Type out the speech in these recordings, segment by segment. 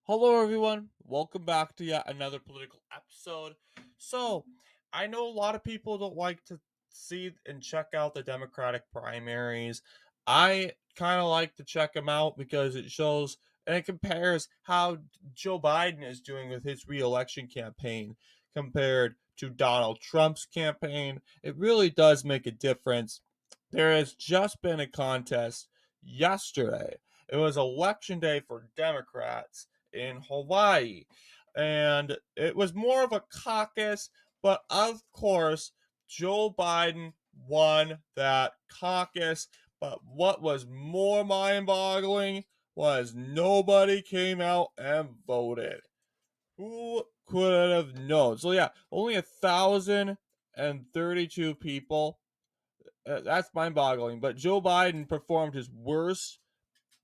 Hello, everyone. Welcome back to yet another political episode. So, I know a lot of people don't like to see and check out the Democratic primaries. I kind of like to check them out because it shows and it compares how Joe Biden is doing with his reelection campaign compared to Donald Trump's campaign. It really does make a difference. There has just been a contest yesterday. It was election day for Democrats in Hawaii. And it was more of a caucus, but of course, Joe Biden won that caucus. But what was more mind boggling was nobody came out and voted. Who could have known? So, yeah, only 1,032 people. That's mind boggling. But Joe Biden performed his worst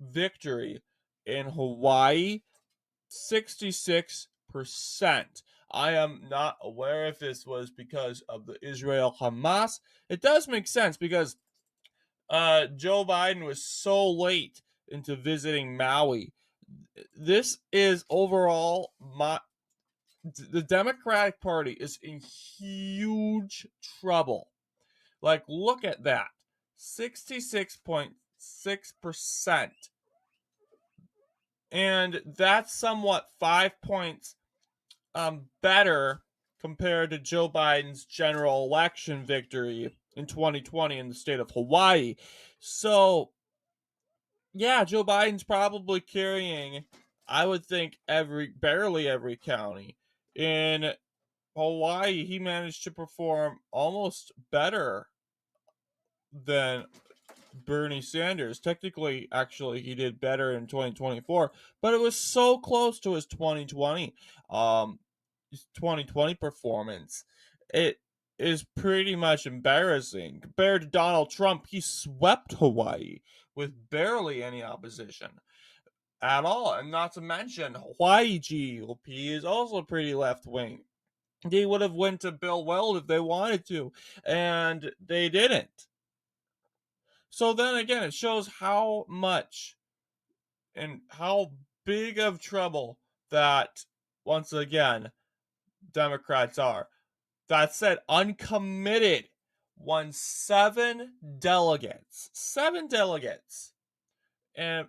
victory in Hawaii 66%. I am not aware if this was because of the Israel Hamas. It does make sense because Joe Biden was so late into visiting Maui. This is overall the Democratic Party is in huge trouble. Like, look at that, 66.6%. And that's somewhat 5 points better compared to Joe Biden's general election victory in 2020 in the state of Hawaii. So, yeah, Joe Biden's probably carrying, I would think, barely every county. In Hawaii, he managed to perform almost better than Bernie Sanders. Technically, actually, he did better in 2024, but it was so close to his 2020 performance. It is pretty much embarrassing compared to Donald Trump. He swept Hawaii with barely any opposition at all, and not to mention Hawaii GOP is also pretty left wing. They would have went to Bill Weld if they wanted to, and they didn't. So then again, it shows how much and how big of trouble that, once again, Democrats are. That said, Uncommitted won seven delegates, and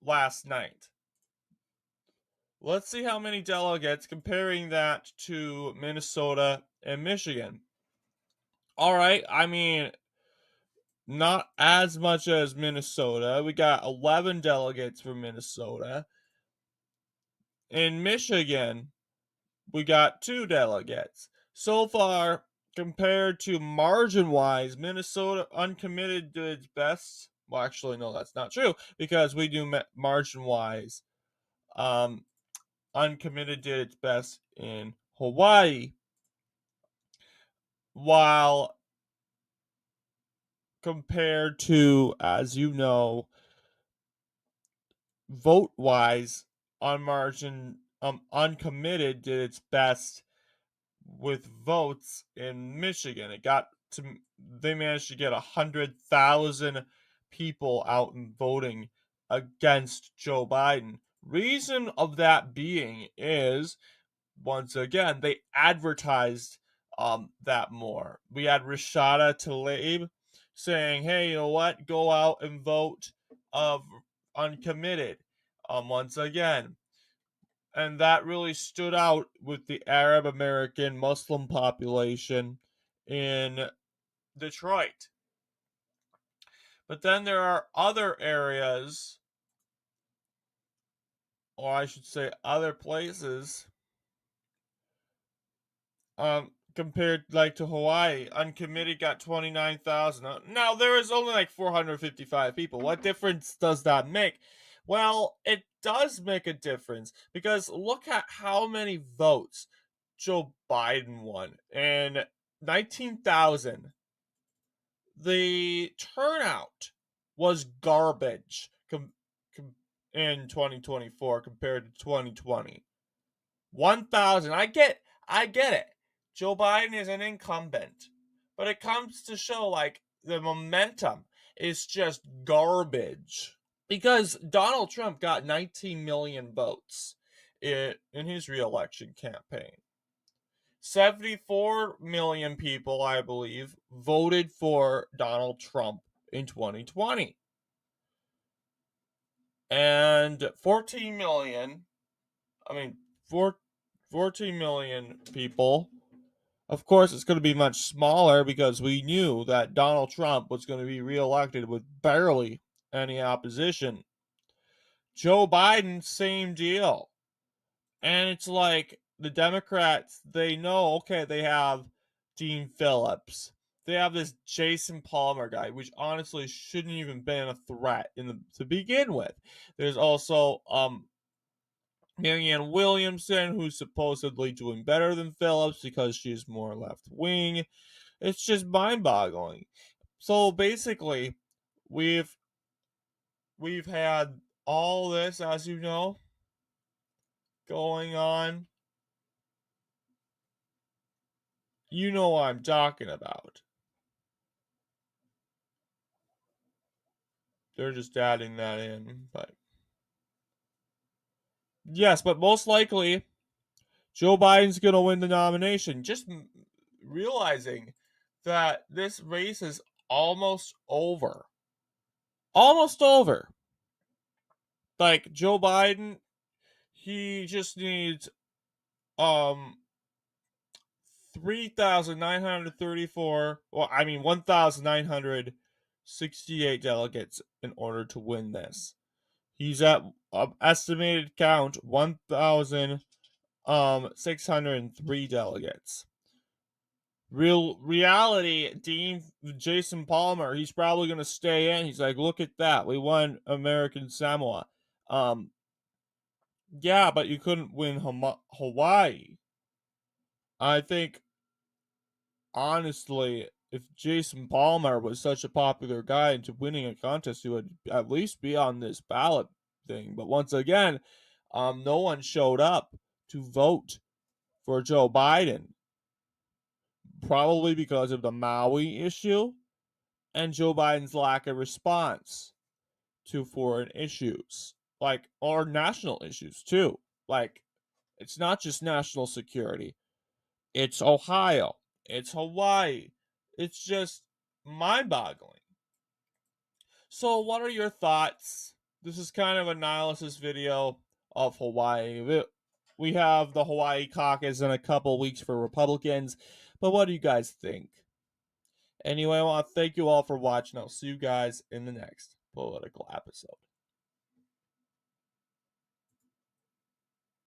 last night. Let's see how many delegates comparing that to Minnesota and Michigan. All right, I mean, not as much as Minnesota. We got 11 delegates for Minnesota. In Michigan, we got 2 delegates. So far, compared to margin wise, Minnesota Uncommitted did its best. Well, actually, no, that's not true because we do margin wise. Um, Uncommitted did its best in Hawaii, while compared to, as you know, vote wise, on margin, Uncommitted did its best with votes in Michigan. They managed to get 100,000 people out and voting against Joe Biden. Reason of that being is, once again, they advertised that more. We had Rashada Tlaib saying, "Hey, you know what? Go out and vote of Uncommitted." Once again, and that really stood out with the Arab American Muslim population in Detroit. But then there are other areas, or I should say other places, compared like to Hawaii. Uncommitted got 29,000. Now there is only like 455 people. What difference does that make? Well, it does make a difference because look at how many votes Joe Biden won in 19,000. The turnout was garbage in 2024 compared to 2020. 1,000. I get it. Joe Biden is an incumbent. But it comes to show like the momentum is just garbage. because Donald Trump got 19 million votes in his reelection campaign. 74 million people, I believe, voted for Donald Trump in 2020. And 14 million, I mean, 14 million people. Of course, it's going to be much smaller because we knew that Donald Trump was going to be reelected with barely any opposition. Joe Biden, same deal. And it's like the Democrats, they know, okay, they have Dean Phillips. They have this Jason Palmer guy, which honestly shouldn't even been a threat to begin with. There's also Marianne Williamson, who's supposedly doing better than Phillips because she's more left wing. It's just mind boggling. So basically, we've we've had all this, as you know, going on. You know what I'm talking about. They're just adding that in, but yes, but most likely Joe Biden's going to win the nomination. Just realizing that this race is almost over. Almost over. Like Joe Biden, he just needs 3,934, well, I mean 1,968 delegates in order to win this. He's at estimated count 1,603 delegates. Reality, Jason Palmer, he's probably gonna stay in. He's like, look at that, we won American Samoa. Um, yeah, but you couldn't win Hawaii. I think honestly, if Jason Palmer was such a popular guy into winning a contest, he would at least be on this ballot thing. But once again, no one showed up to vote for Joe Biden, probably because of the Maui issue and Joe Biden's lack of response to foreign issues, like, or national issues too. Like, it's not just national security, it's Ohio, it's Hawaii. It's just mind boggling. So, what are your thoughts? This is kind of a analysis video of Hawaii. We have the Hawaii caucus in a couple weeks for Republicans, but what do you guys think? Anyway, I want to thank you all for watching. I'll see you guys in the next political episode.